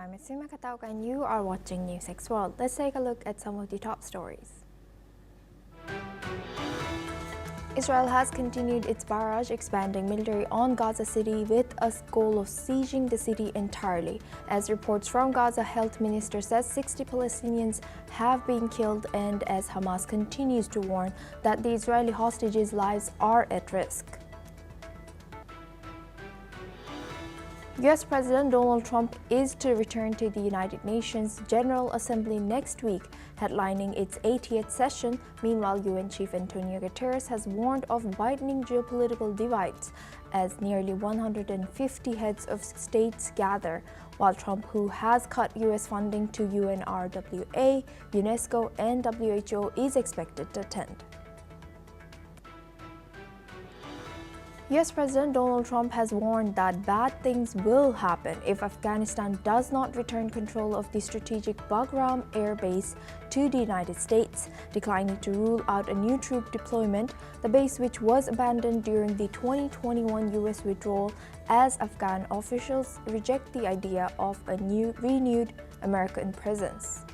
I'm Mitsuma Kataoka and you are watching NewsX World. Let's take a look at some of the top stories. Israel has continued its barrage expanding military on Gaza City with a goal of sieging the city entirely. As reports from Gaza Health Minister says 60 Palestinians have been killed, and as Hamas continues to warn that the Israeli hostages' lives are at risk. US President Donald Trump is to return to the United Nations General Assembly next week, headlining its 80th session. Meanwhile, UN Chief Antonio Guterres has warned of widening geopolitical divides as nearly 150 heads of states gather, while Trump, who has cut US funding to UNRWA, UNESCO, and WHO, is expected to attend. US President Donald Trump has warned that bad things will happen if Afghanistan does not return control of the strategic Bagram airbase to the United States, declining to rule out a new troop deployment, the base which was abandoned during the 2021 US withdrawal, as Afghan officials reject the idea of a renewed American presence.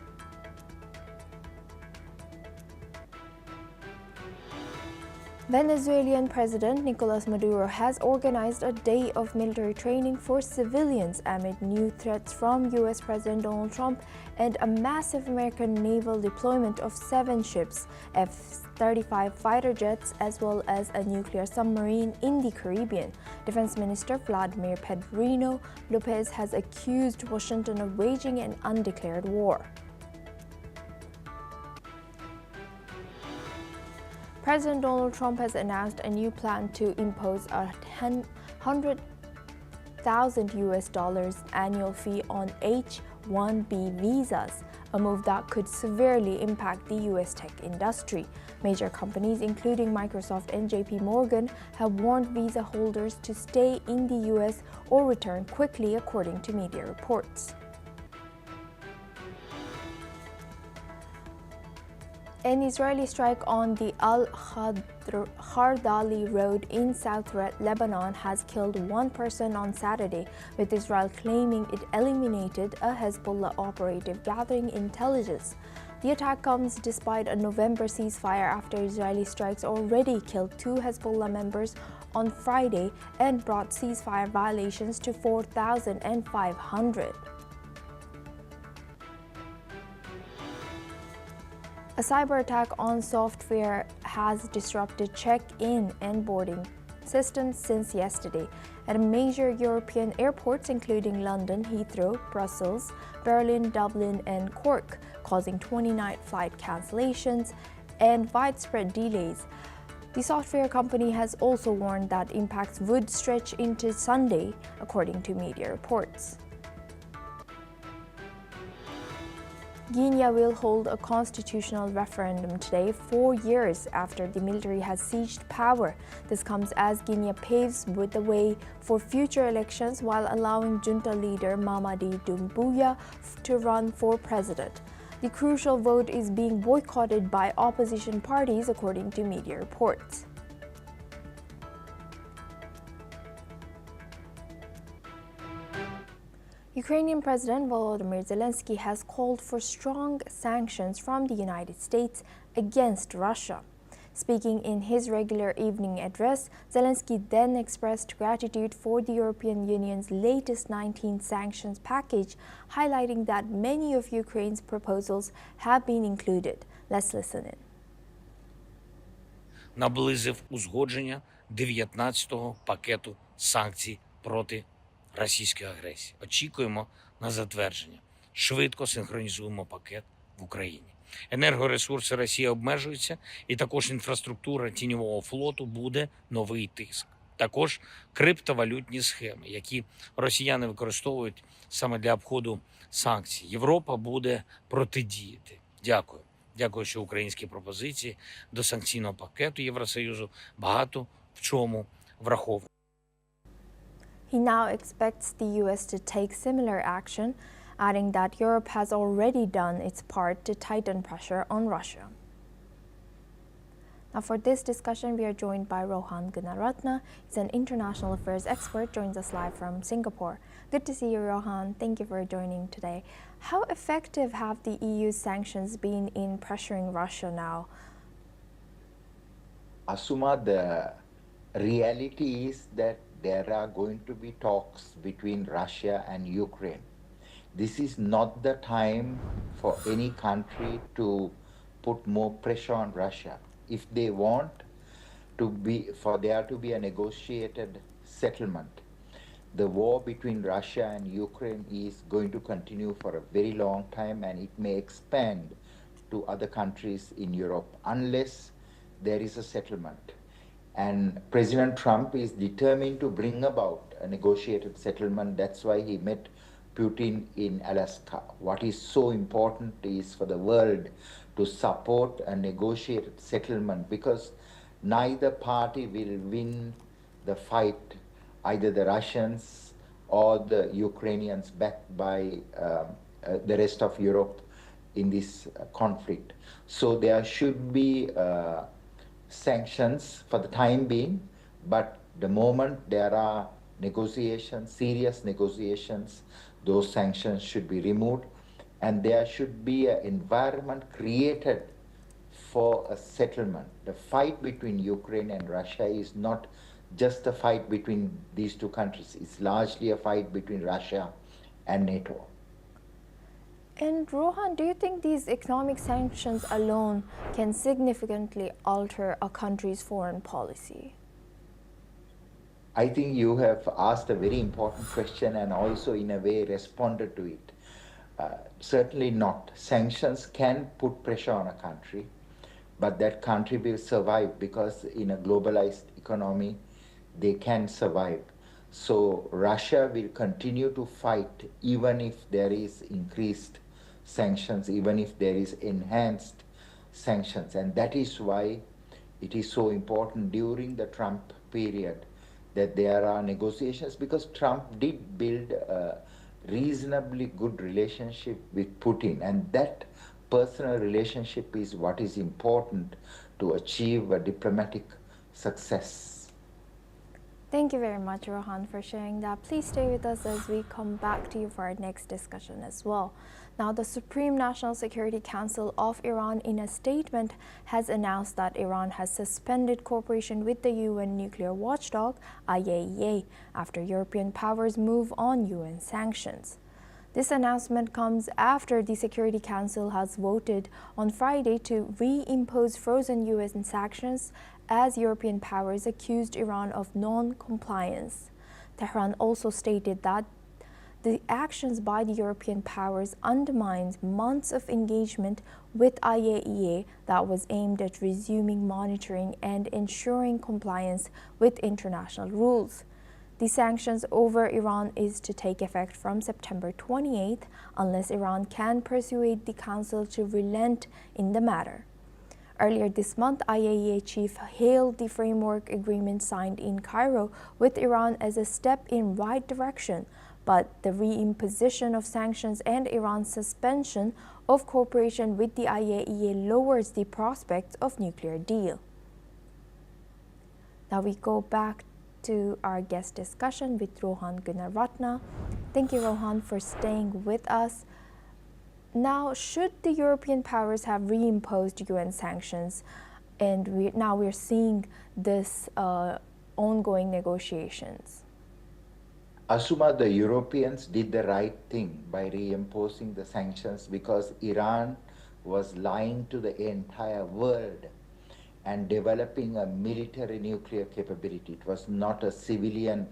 Venezuelan President Nicolas Maduro has organized a day of military training for civilians amid new threats from US President Donald Trump and a massive American naval deployment of 7 ships, F-35 fighter jets, as well as a nuclear submarine in the Caribbean. Defense Minister Vladimir Pedrino Lopez has accused Washington of waging an undeclared war. President Donald Trump has announced a new plan to impose a $100,000 annual fee on H-1B visas, a move that could severely impact the U.S. tech industry. Major companies, including Microsoft and JP Morgan, have warned visa holders to stay in the U.S. or return quickly, according to media reports. An Israeli strike on the Al-Hardali road in South Lebanon has killed 1 person on Saturday, with Israel claiming it eliminated a Hezbollah operative, gathering intelligence. The attack comes despite a November ceasefire after Israeli strikes already killed 2 Hezbollah members on Friday and brought ceasefire violations to 4,500. A cyber attack on software has disrupted check-in and boarding systems since yesterday at major European airports including London, Heathrow, Brussels, Berlin, Dublin, and Cork, causing 29 flight cancellations and widespread delays. The software company has also warned that impacts would stretch into Sunday, according to media reports. Guinea will hold a constitutional referendum today, 4 years after the military has seized power. This comes as Guinea paves the way for future elections while allowing junta leader Mamadi Doumbouya to run for president. The crucial vote is being boycotted by opposition parties, according to media reports. Ukrainian President Volodymyr Zelensky has called for strong sanctions from the United States against Russia. Speaking in his regular evening address, Zelensky then expressed gratitude for the European Union's latest 19 sanctions package, highlighting that many of Ukraine's proposals have been included. Let's listen in. Наблизив узгодження 19-го пакету санкцій проти російської агресії. Очікуємо на затвердження. Швидко синхронізуємо пакет в Україні. Енергоресурси Росії обмежуються, і також інфраструктура тіньового флоту буде новий тиск. Також криптовалютні схеми, які росіяни використовують саме для обходу санкцій. Європа буде протидіяти. Дякую. Дякую, що українські пропозиції до санкційного пакету Євросоюзу багато в чому враховують. He now expects the U.S. to take similar action, adding that Europe has already done its part to tighten pressure on Russia. Now, for this discussion, we are joined by Rohan Gunaratna. He's an international affairs expert, joins us live from Singapore. Good to see you, Rohan. Thank you for joining today. How effective have the EU's sanctions been in pressuring Russia now? Asuma, the reality is that there are going to be talks between Russia and Ukraine. This is not the time for any country to put more pressure on Russia. If they want for there to be a negotiated settlement, the war between Russia and Ukraine is going to continue for a very long time, and it may expand to other countries in Europe unless there is a settlement. And President Trump is determined to bring about a negotiated settlement. That's why he met Putin in Alaska. What is so important is for the world to support a negotiated settlement, because neither party will win the fight, either the Russians or the Ukrainians, backed by the rest of Europe in this conflict. So there should be sanctions for the time being, but the moment there are negotiations, serious negotiations, those sanctions should be removed, and there should be an environment created for a settlement. The fight between Ukraine and Russia is not just a fight between these two countries, it's largely a fight between Russia and NATO. And Rohan, do you think these economic sanctions alone can significantly alter a country's foreign policy? I think you have asked a very important question and also in a way responded to it. Certainly not. Sanctions can put pressure on a country, but that country will survive because in a globalized economy, they can survive. So Russia will continue to fight even if there is increased sanctions, even if there is enhanced sanctions. And that is why it is so important during the Trump period that there are negotiations, because Trump did build a reasonably good relationship with Putin, and that personal relationship is what is important to achieve a diplomatic success. Thank you very much, Rohan, for sharing that. Please stay with us as we come back to you for our next discussion as well. Now, the Supreme National Security Council of Iran, in a statement, has announced that Iran has suspended cooperation with the UN nuclear watchdog, IAEA, after European powers move on UN sanctions. This announcement comes after the Security Council has voted on Friday to reimpose frozen US sanctions as European powers accused Iran of non-compliance. Tehran also stated that the actions by the European powers undermines months of engagement with IAEA that was aimed at resuming monitoring and ensuring compliance with international rules. The sanctions over Iran is to take effect from September 28th unless Iran can persuade the Council to relent in the matter. Earlier this month, IAEA chief hailed the framework agreement signed in Cairo with Iran as a step in right direction, but the reimposition of sanctions and Iran's suspension of cooperation with the IAEA lowers the prospects of nuclear deal. Now we go back to our guest discussion with Rohan Gunaratna. Thank you, Rohan, for staying with us. Now, should the European powers have reimposed UN sanctions, and now we're seeing this ongoing negotiations? Asuma, the Europeans did the right thing by reimposing the sanctions because Iran was lying to the entire world and developing a military nuclear capability. It was not a civilian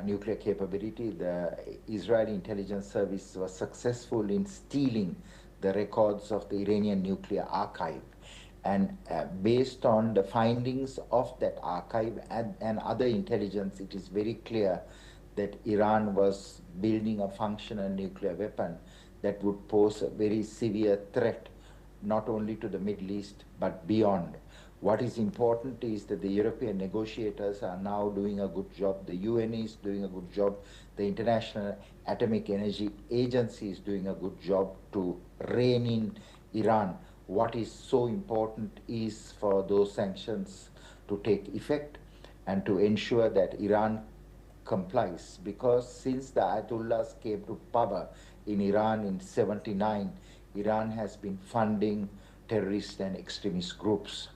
nuclear capability. The Israeli intelligence service was successful in stealing the records of the Iranian nuclear archive. And based on the findings of that archive and other intelligence, it is very clear that Iran was building a functional nuclear weapon that would pose a very severe threat, not only to the Middle East, but beyond. What is important is that the European negotiators are now doing a good job. The UN is doing a good job. The International Atomic Energy Agency is doing a good job to rein in Iran. what is so important is for those sanctions to take effect and to ensure that Iran complies, because since the Ayatollahs came to power in Iran in 79, Iran has been funding terrorist and extremist groups,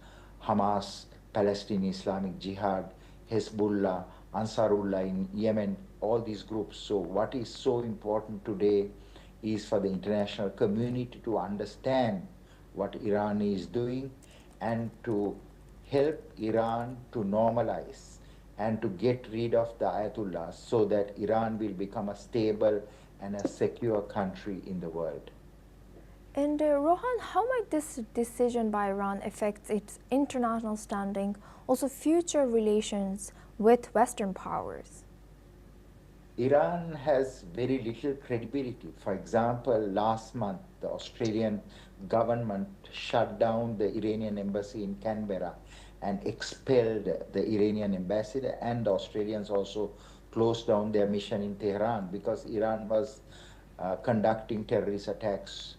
Hamas, Palestinian Islamic Jihad, Hezbollah, Ansarullah in Yemen, all these groups. So what is so important today is for the international community to understand what Iran is doing and to help Iran to normalize and to get rid of the Ayatollahs so that Iran will become a stable and a secure country in the world. And Rohan, how might this decision by Iran affect its international standing, also future relations with Western powers? Iran has very little credibility. For example, last month, the Australian government shut down the Iranian embassy in Canberra and expelled the Iranian ambassador, and the Australians also closed down their mission in Tehran because Iran was conducting terrorist attacks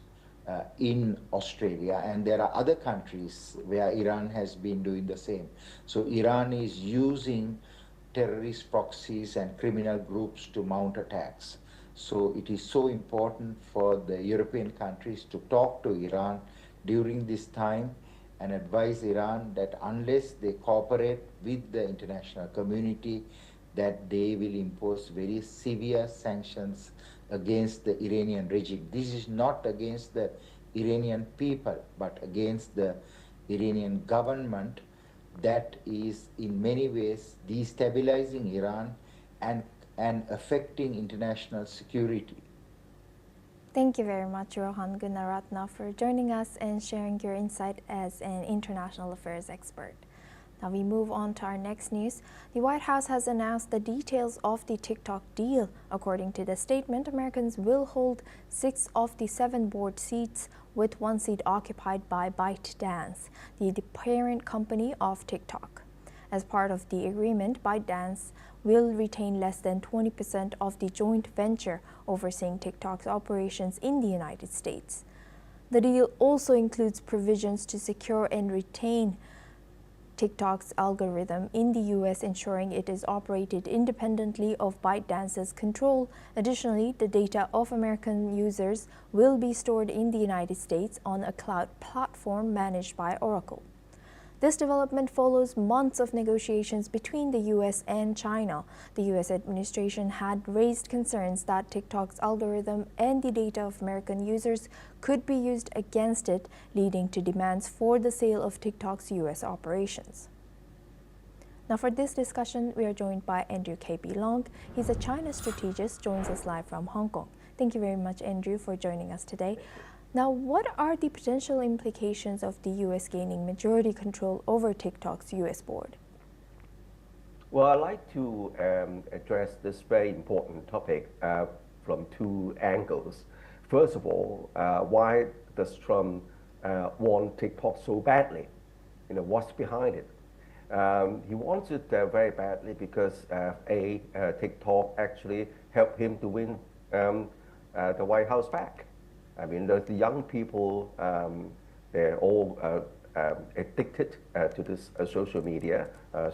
in Australia, and there are other countries where Iran has been doing the same. So Iran is using terrorist proxies and criminal groups to mount attacks. So it is so important for the European countries to talk to Iran during this time and advise Iran that unless they cooperate with the international community, that they will impose very severe sanctions against the Iranian regime. This is not against the Iranian people, but against the Iranian government that is in many ways destabilizing Iran and affecting international security. Thank you very much, Rohan Gunaratna, for joining us and sharing your insight as an international affairs expert. Now we move on to our next news. The White House has announced the details of the TikTok deal. According to the statement, Americans will hold 6 of the 7 board seats, with 1 seat occupied by ByteDance, the parent company of TikTok. As part of the agreement, ByteDance will retain less than 20% of the joint venture overseeing TikTok's operations in the United States. The deal also includes provisions to secure and retain TikTok's algorithm in the U.S., ensuring it is operated independently of ByteDance's control. Additionally, the data of American users will be stored in the United States on a cloud platform managed by Oracle. This development follows months of negotiations between the U.S. and China. The U.S. administration had raised concerns that TikTok's algorithm and the data of American users could be used against it, leading to demands for the sale of TikTok's U.S. operations. Now for this discussion, we are joined by Andrew K.B. Long. He's a China strategist, joins us live from Hong Kong. Thank you very much, Andrew, for joining us today. Now, what are the potential implications of the U.S. gaining majority control over TikTok's U.S. board? Well, I'd like to address this very important topic from 2 angles. First of all, why does Trump want TikTok so badly? What's behind it? He wants it very badly because TikTok actually helped him to win the White House back. I mean, the young people, they're all addicted to this social media,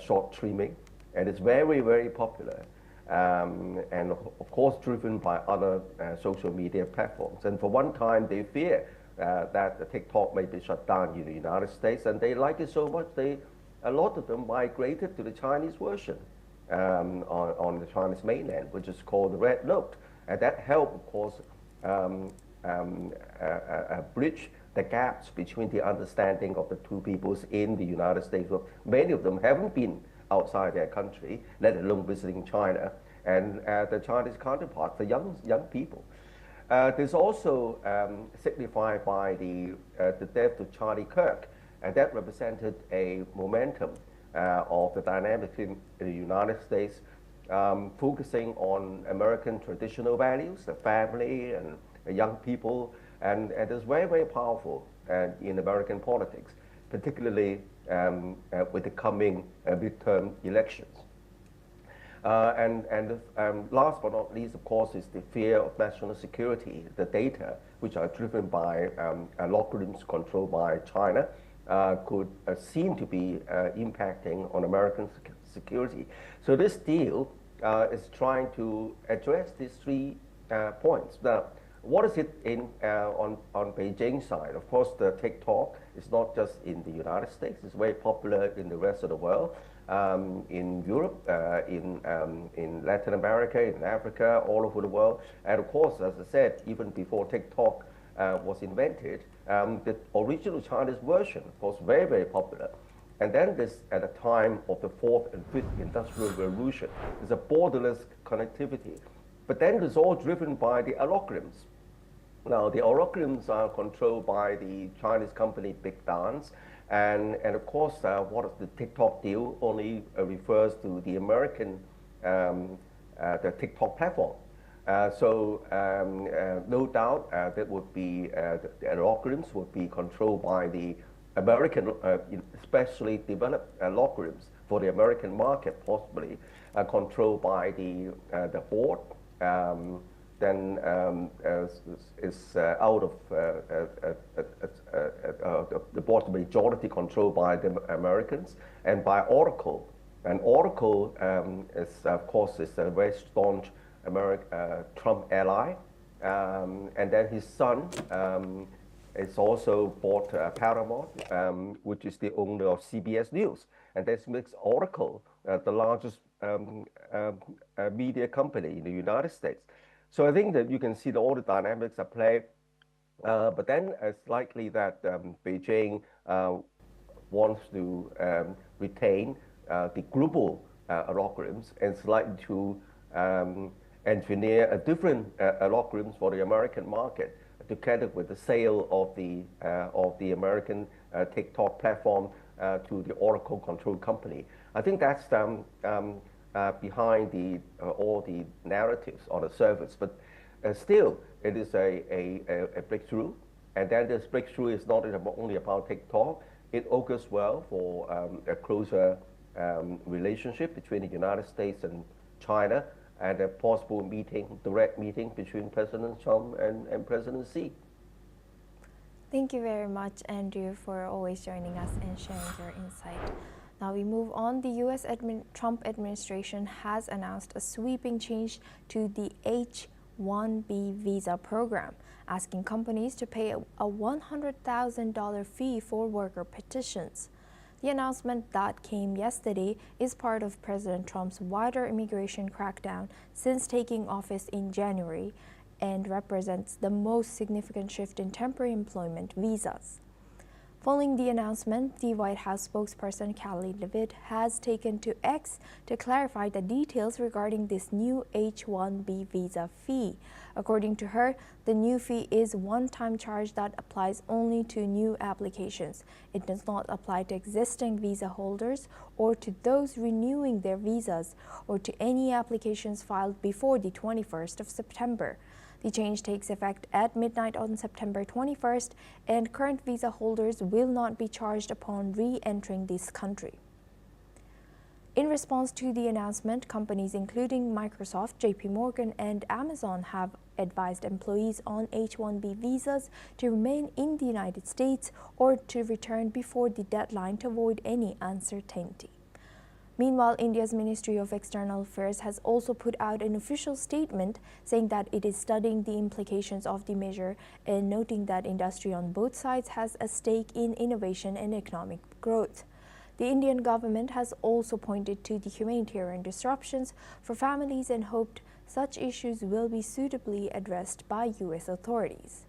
short streaming, and it's very, very popular. And of course, driven by other social media platforms. And for one time, they fear that the TikTok may be shut down in the United States, and they like it so much, a lot of them migrated to the Chinese version on the Chinese mainland, which is called the Red Note. And that helped, of course, bridge the gaps between the understanding of the 2 peoples in the United States. Well, many of them haven't been outside their country, let alone visiting China, and the Chinese counterparts, the young people. There's also signified by the death of Charlie Kirk, and that represented a momentum of the dynamics in the United States, focusing on American traditional values, the family and the young people, and it's very, very powerful in American politics, particularly with the coming midterm elections. And last but not least, of course, is the fear of national security, the data which are driven by algorithms controlled by China, could seem to be impacting on American security. So this deal is trying to address these 3 points. Now, what is it on Beijing's side? Of course, the TikTok is not just in the United States. It's very popular in the rest of the world, in Europe, in Latin America, in Africa, all over the world. And of course, as I said, even before TikTok was invented, the original Chinese version, of course, very, very popular. And then this, at the time of the 4th and 5th Industrial Revolution, there's a borderless connectivity. But then it's all driven by the algorithms. Now, the algorithms are controlled by the Chinese company Big Dance. And of course, what is the TikTok deal only refers to the American, the TikTok platform. No doubt that would be, the algorithms would be controlled by the American, especially developed algorithms for the American market, possibly controlled by the board. Then is out of the board majority controlled by the Americans and by Oracle. And Oracle is, of course, is a very staunch Trump ally. And then his son is also bought Paramount, which is the owner of CBS News. And this makes Oracle the largest media company in the United States. So I think that you can see that all the dynamics are played. But then it's likely that Beijing wants to retain the global algorithms and it's likely to engineer a different algorithms for the American market together with the sale of the American TikTok platform to the Oracle controlled company. I think that's behind all the narratives on the surface, but still it is a breakthrough. And then this breakthrough is not only about TikTok, it augurs well for a closer relationship between the United States and China and a possible direct meeting between President Trump and President Xi. Thank you very much, Andrew, for always joining us and sharing your insight. Now we move on. The U.S. Trump administration has announced a sweeping change to the H-1B visa program, asking companies to pay a $100,000 fee for worker petitions. The announcement that came yesterday is part of President Trump's wider immigration crackdown since taking office in January and represents the most significant shift in temporary employment visas. Following the announcement, the White House spokesperson Kelly LeVitt has taken to X to clarify the details regarding this new H-1B visa fee. According to her, the new fee is a one-time charge that applies only to new applications. It does not apply to existing visa holders or to those renewing their visas or to any applications filed before the 21st of September. The change takes effect at midnight on September 21st, and current visa holders will not be charged upon re-entering this country. In response to the announcement, companies including Microsoft, JP Morgan, and Amazon have advised employees on H-1B visas to remain in the United States or to return before the deadline to avoid any uncertainty. Meanwhile, India's Ministry of External Affairs has also put out an official statement saying that it is studying the implications of the measure and noting that industry on both sides has a stake in innovation and economic growth. The Indian government has also pointed to the humanitarian disruptions for families and hoped such issues will be suitably addressed by U.S. authorities.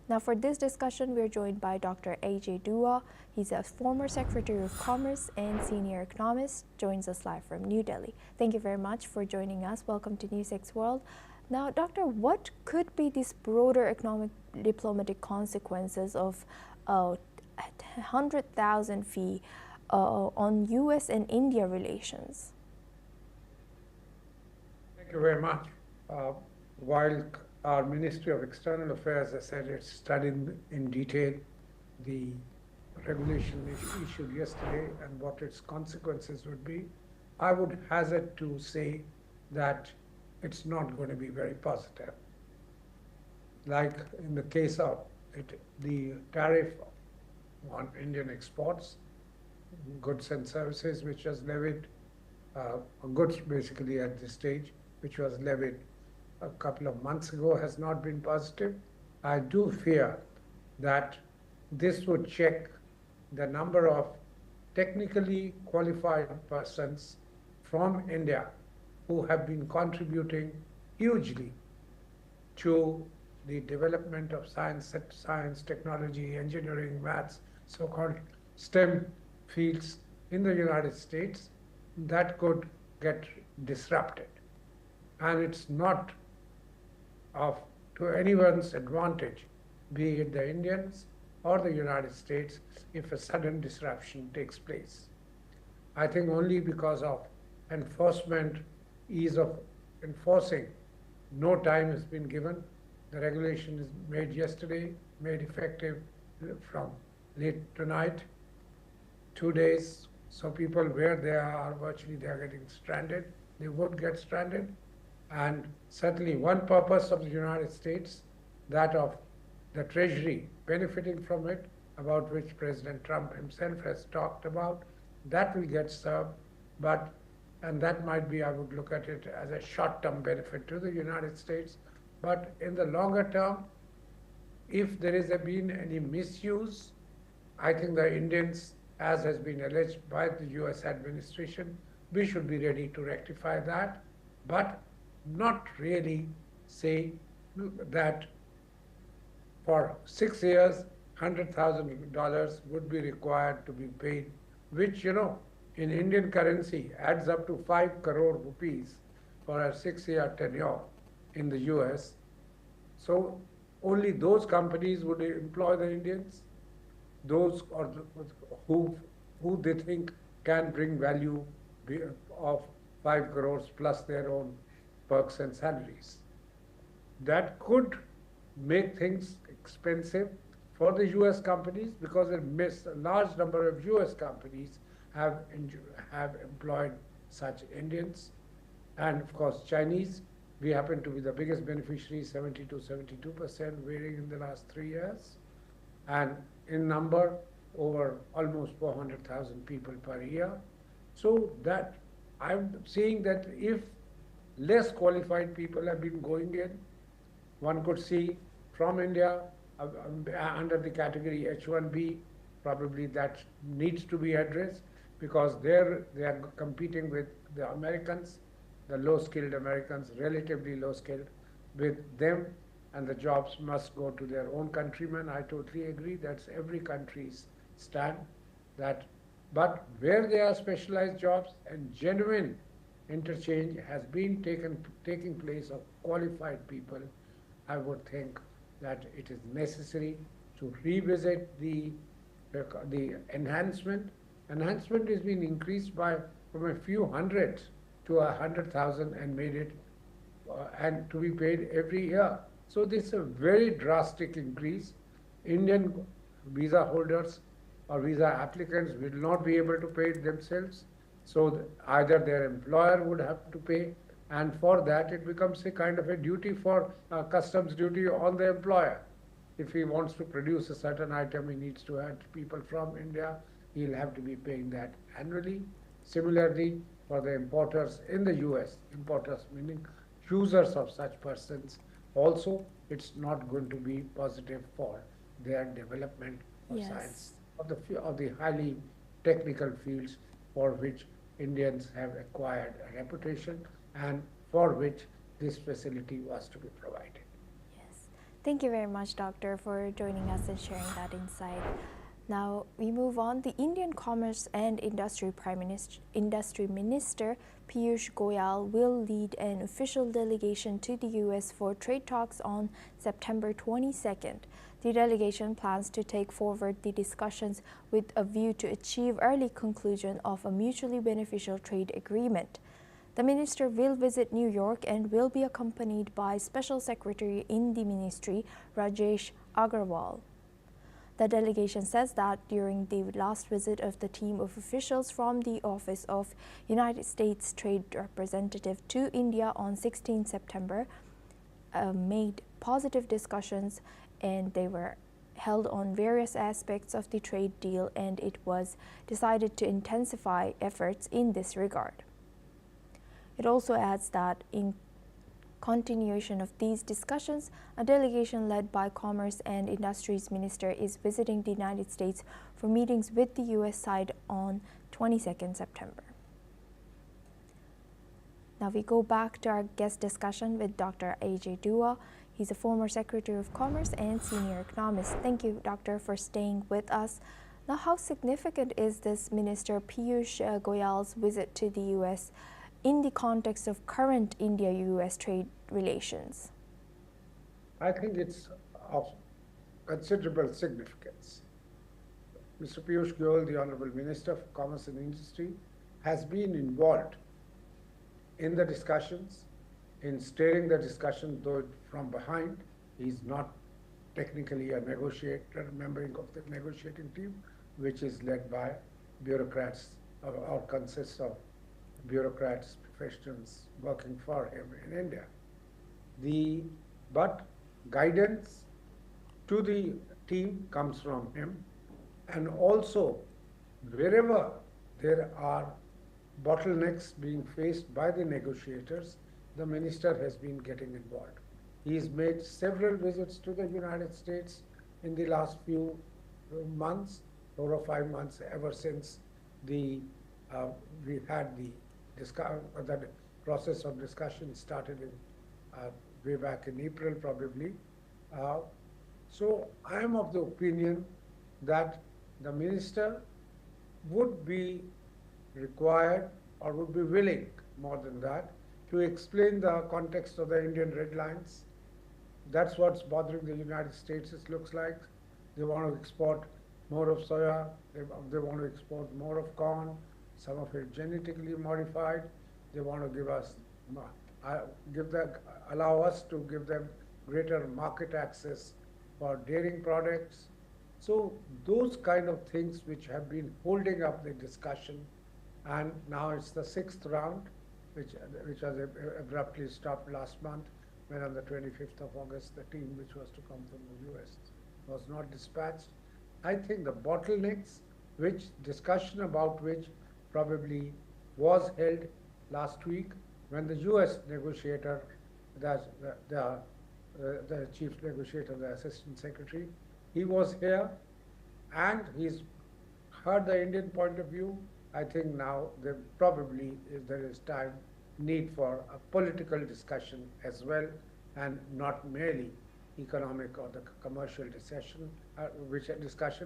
Now for this discussion, we're joined by Dr. A.J. Dua. He's a former Secretary of Commerce and senior economist, joins us live from New Delhi. Thank you very much for joining us. Welcome to NewsX World. Now, Doctor, what could be these broader economic diplomatic consequences of a 100,000 fee on U.S. and India relations? Thank you very much. While our Ministry of External Affairs has said it's studied in detail the regulation issued yesterday and what its consequences would be, I would hazard to say that it's not going to be very positive. like in the case of the tariff on Indian exports, goods and services, which was levied, goods basically at this stage, which was levied a couple of months ago, has not been positive. I do fear that this would check the number of technically qualified persons from India who have been contributing hugely to the development of science, technology, engineering, maths, so-called STEM fields in the United States, that could get disrupted. And it's not to anyone's advantage, be it the Indians or the United States, if a sudden disruption takes place. I think only because of enforcement, ease of enforcing, no time has been given. The regulation is made yesterday, made effective from late tonight, 2 days. So people where they are, virtually they are getting stranded. They would get stranded. And certainly one purpose of the United States, that of the Treasury benefiting from it, about which President Trump himself has talked about, that will get served. And that might be, I would look at it as a short-term benefit to the United States. But in the longer term, if there is been any misuse, I think the Indians, as has been alleged by the US administration, we should be ready to rectify that, but not really say that for 6 years, $100,000 would be required to be paid, which, in Indian currency adds up to 5 crore rupees for a 6-year tenure in the US. So only those companies would employ the Indians, those or who they think can bring value of 5 crores plus their own perks and salaries. That could make things expensive for the US companies, because a large number of US companies have employed such Indians. And of course, Chinese, we happen to be the biggest beneficiary, 70 to 72%, varying in the last 3 years. And in number, over almost 400,000 people per year. So that I'm seeing that if less qualified people have been going in, one could see from India under the category H1B, probably that needs to be addressed, because they are competing with the Americans, the low-skilled Americans, relatively low-skilled, with them, and the jobs must go to their own countrymen. I totally agree. That's every country's stand. But where there are specialized jobs and genuine interchange has been taking place of qualified people, I would think that it is necessary to revisit the enhancement. Enhancement has been increased from a few hundred to 100,000 and made it and to be paid every year. So this is a very drastic increase. Indian visa holders or visa applicants will not be able to pay it themselves. So either their employer would have to pay, and for that it becomes a kind of a duty for customs duty on the employer. If he wants to produce a certain item, he needs to have people from India, he'll have to be paying that annually. Similarly, for the importers in the US, importers meaning users of such persons, also it's not going to be positive for their development of science, of the highly technical fields for which Indians have acquired a reputation and for which this facility was to be provided. Yes. Thank you very much, Doctor, for joining us and sharing that insight. Now we move on. The Indian Commerce and Industry Minister Piyush Goyal will lead an official delegation to the US for trade talks on September 22nd. The delegation plans to take forward the discussions with a view to achieve early conclusion of a mutually beneficial trade agreement. The minister will visit New York and will be accompanied by Special Secretary in the ministry, Rajesh Agarwal. The delegation says that during the last visit of the team of officials from the Office of United States Trade Representative to India on 16 September, made positive discussions, and they were held on various aspects of the trade deal, and it was decided to intensify efforts in this regard. It also adds that in continuation of these discussions, a delegation led by Commerce and Industries Minister is visiting the United States for meetings with the U.S. side on 22nd September. Now we go back to our guest discussion with Dr. A.J. Dua. He's a former Secretary of Commerce and senior economist. Thank you, Doctor, for staying with us. Now, how significant is this Minister Piyush Goyal's visit to the U.S. in the context of current India-U.S. trade relations? I think it's of considerable significance. Mr. Piyush Goyal, the Honorable Minister for Commerce and Industry, has been involved in the discussions, in steering the discussion, though from behind. He's not technically a negotiator, member of the negotiating team, which is led by bureaucrats or consists of bureaucrats, professionals working for him in India. But guidance to the team comes from him, and also wherever there are bottlenecks being faced by the negotiators, the minister has been getting involved. He's made several visits to the United States in the last few months, 4 or 5 months, ever since we had the process of discussion started in, way back in April probably. So I am of the opinion that the minister would be required, or would be willing, more than that, to explain the context of the Indian red lines. That's what's bothering the United States, it looks like. They want to export more of soya, they want to export more of corn, some of it genetically modified. They want to give us, allow us to give them greater market access for dairy products. So those kind of things which have been holding up the discussion, and now it's the 6th round, which was abruptly stopped last month, when on the 25th of August, the team which was to come from the US was not dispatched. I think the bottlenecks, discussion about which probably was held last week, when the US negotiator, the chief negotiator, the assistant secretary, he was here, and he's heard the Indian point of view. I think now there is need for a political discussion as well, and not merely economic or the commercial discussion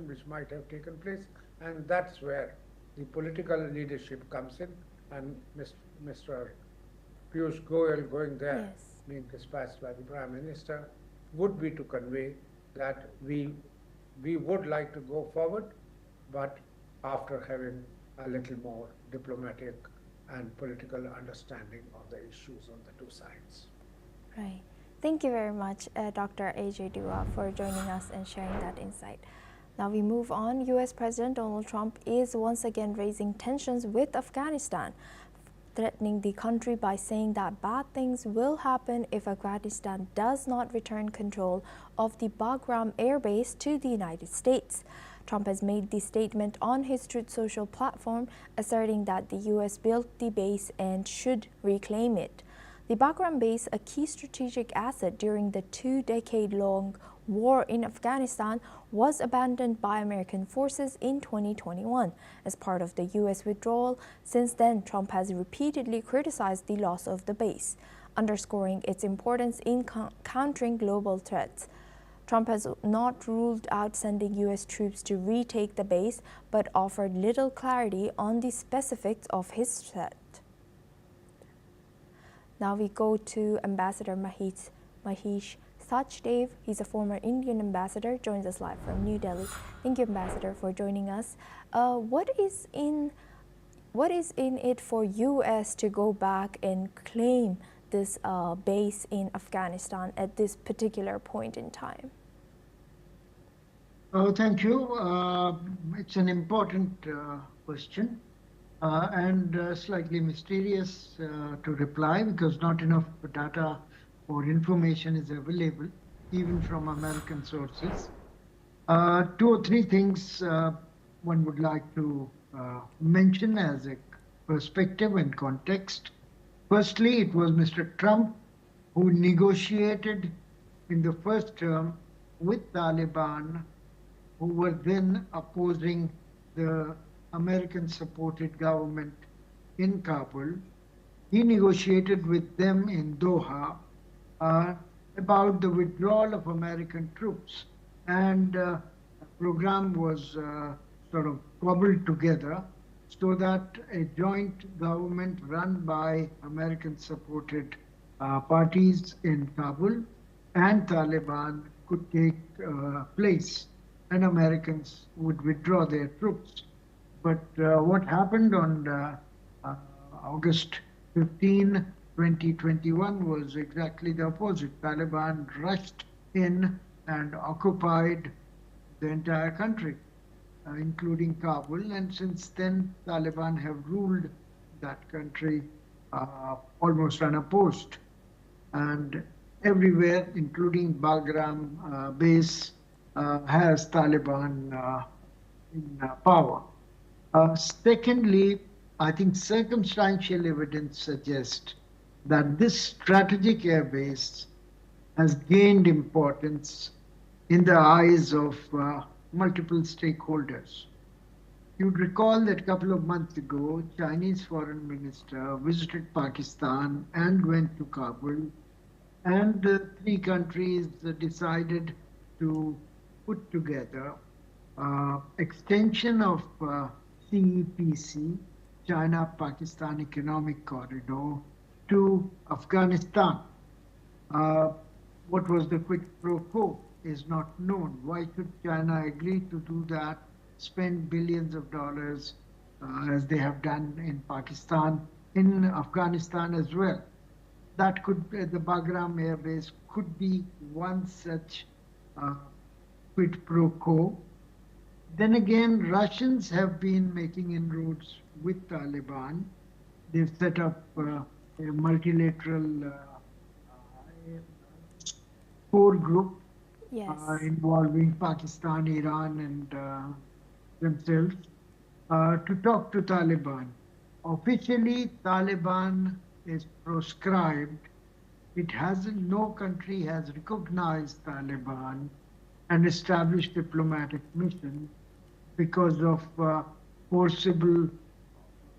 which might have taken place. And that's where the political leadership comes in, and Mr. Piyush Goyal going there, yes, being dispatched by the Prime Minister, would be to convey that we would like to go forward, but after having a little more diplomatic and political understanding of the issues on the two sides. Right. Thank you very much, Dr. A.J. Dua, for joining us and sharing that insight. Now we move on. U.S. President Donald Trump is once again raising tensions with Afghanistan, threatening the country by saying that bad things will happen if Afghanistan does not return control of the Bagram airbase to the United States. Trump has made the statement on his Truth Social platform, asserting that the U.S. built the base and should reclaim it. The Bagram base, a key strategic asset during the 2-decade-long war in Afghanistan, was abandoned by American forces in 2021 as part of the U.S. withdrawal. Since then, Trump has repeatedly criticized the loss of the base, underscoring its importance in countering global threats. Trump has not ruled out sending U.S. troops to retake the base, but offered little clarity on the specifics of his threat. Now we go to Ambassador Mahesh Sachdev. He's a former Indian ambassador, joins us live from New Delhi. Thank you, Ambassador, for joining us. What is in it for U.S. to go back and claim this base in Afghanistan at this particular point in time? Thank you. It's an important question and slightly mysterious to reply, because not enough data or information is available, even from American sources. Two or three things one would like to mention as a perspective and context. Firstly, it was Mr. Trump who negotiated in the first term with Taliban, who were then opposing the American-supported government in Kabul. He negotiated with them in Doha about the withdrawal of American troops. And a program was sort of cobbled together so that a joint government run by American-supported parties in Kabul and Taliban could take place, and Americans would withdraw their troops. But what happened on August 15, 2021 was exactly the opposite. Taliban rushed in and occupied the entire country, including Kabul. And since then, Taliban have ruled that country almost unopposed. And everywhere, including Bagram base, has Taliban in power. Secondly, I think circumstantial evidence suggests that this strategic airbase has gained importance in the eyes of multiple stakeholders. You'd recall that a couple of months ago, Chinese foreign minister visited Pakistan and went to Kabul, and the three countries decided to put together extension of CEPC, China-Pakistan Economic Corridor, to Afghanistan. What was the quid pro quo is not known. Why should China agree to do that, spend billions of dollars as they have done in Pakistan, in Afghanistan as well? That could be, the Bagram airbase could be one such quid pro quo. Then again, Russians have been making inroads with Taliban. They've set up a multilateral core group Yes. involving Pakistan, Iran, and themselves to talk to Taliban. Officially, Taliban is proscribed. It hasn't, no country has recognized Taliban and established diplomatic mission because of forcible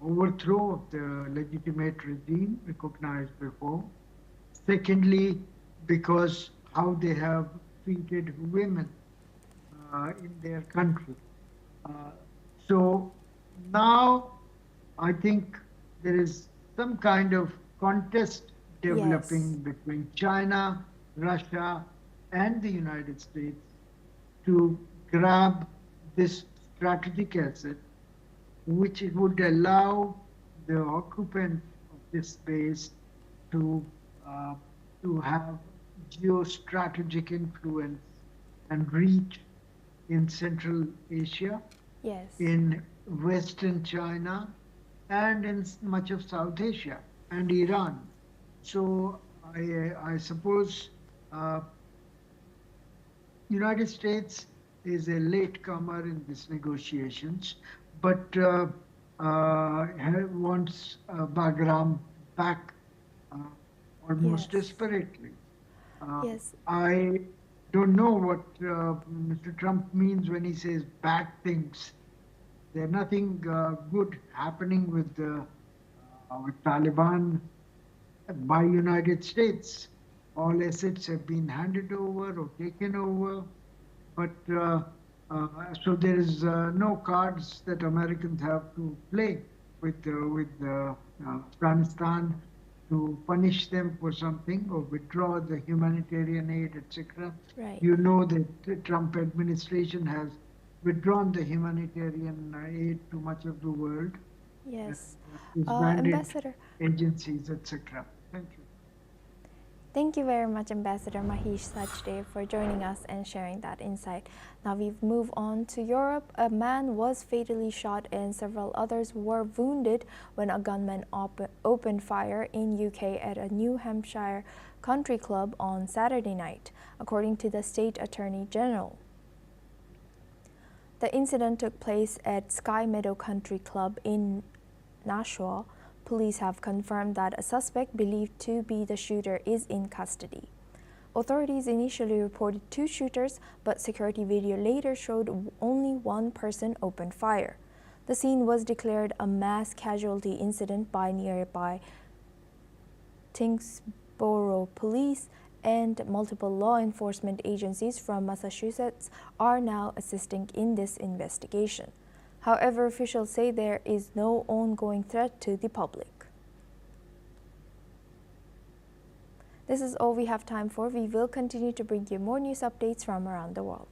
overthrow of the legitimate regime recognized before. Secondly, because how they have treated women in their country. So now I think there is some kind of contest developing between China, Russia, and the United States to grab this strategic asset, which it would allow the occupant of this space to have geostrategic influence and reach in Central Asia, Yes. in Western China, and in much of South Asia and Iran. So I suppose United States is a latecomer in these negotiations, but wants Bagram back almost Yes. desperately. Yes. I don't know what Mr. Trump means when he says bad things. There's nothing good happening with Taliban by United States. All assets have been handed over or taken over, but so there is no cards that Americans have to play with Afghanistan to punish them for something or withdraw the humanitarian aid, etc. Right. You know that the Trump administration has withdrawn the humanitarian aid to much of the world. Yes. Disbanded Ambassador, agencies, etc. Thank you. Thank you very much, Ambassador Mahesh Sachdev, for joining us and sharing that insight. Now we move on to Europe. A man was fatally shot and several others were wounded when a gunman opened fire in UK at a New Hampshire country club on Saturday night, according to the State Attorney General. The incident took place at Sky Meadow Country Club in Nashua. Police have confirmed that a suspect believed to be the shooter is in custody. Authorities initially reported 2 shooters, but security video later showed only one person opened fire. The scene was declared a mass casualty incident by nearby Tyngsboro Police, and multiple law enforcement agencies from Massachusetts are now assisting in this investigation. However, officials say there is no ongoing threat to the public. This is all we have time for. We will continue to bring you more news updates from around the world.